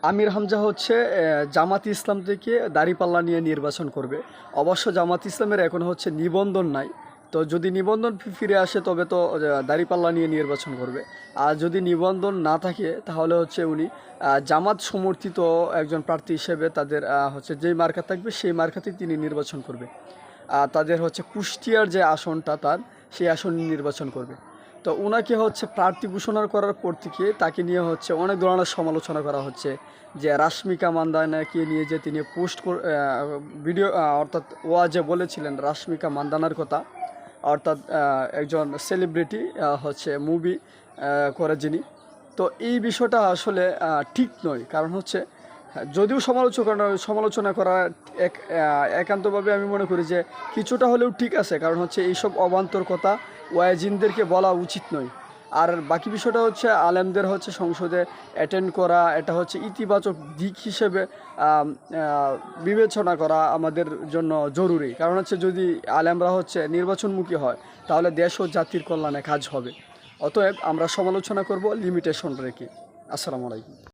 আমির হামজা হচ্ছে জামাত ইসলাম থেকে দাঁড়িপাল্লা নিয়ে নির্বাচন করবে। অবশ্য জামাত ইসলামের এখন হচ্ছে নিবন্ধন নাই। তো যদি নিবন্ধন ফিরে আসে তবে তো দাঁড়িপাল্লা নিয়ে নির্বাচন করবে। আর যদি নিবন্ধন না থাকে তাহলে হচ্ছে উনি জামাত সমর্থিত একজন প্রার্থী হিসেবে তাদের হচ্ছে যেই মার্কা থাকবে সেই মার্কাতেই তিনি নির্বাচন করবে। তাদের হচ্ছে কুষ্টিয়ার যে আসনটা সেই আসন নির্বাচন করবে। তো ওনাকে হচ্ছে প্রার্থী ঘোষণা করার পর থেকে তাকে নিয়ে হচ্ছে অনেক ধরনের সমালোচনা করা হচ্ছে যে রাশমিকা মান্দানাকে নিয়ে যে তিনি ভিডিও অর্থাৎ ওয়াজে বলেছিলেন রাশমিকা মান্দানার কথা, অর্থাৎ একজন সেলিব্রিটি হচ্ছে মুভি করে যিনি। তো এই বিষয়টা আসলে ঠিক নয়, কারণ হচ্ছে যদিও সমালোচনা করা একান্তভাবে আমি মনে করি যে কিছুটা হলেও ঠিক আছে, কারণ হচ্ছে এইসব অবান্তর কথা ওয়াইজিনদেরকে বলা উচিত নয়। আর বাকি বিষয়টা হচ্ছে আলেমদের হচ্ছে সংসদে অ্যাটেন্ড করা, এটা হচ্ছে ইতিবাচক দিক হিসেবে বিবেচনা করা আমাদের জন্য জরুরি। কারণ হচ্ছে যদি আলেমরা হচ্ছে নির্বাচনমুখী হয় তাহলে দেশ ও জাতির কল্যাণে কাজ হবে। অতএব আমরা সমালোচনা করব লিমিটেশন রেখে। আসসালামু আলাইকুম।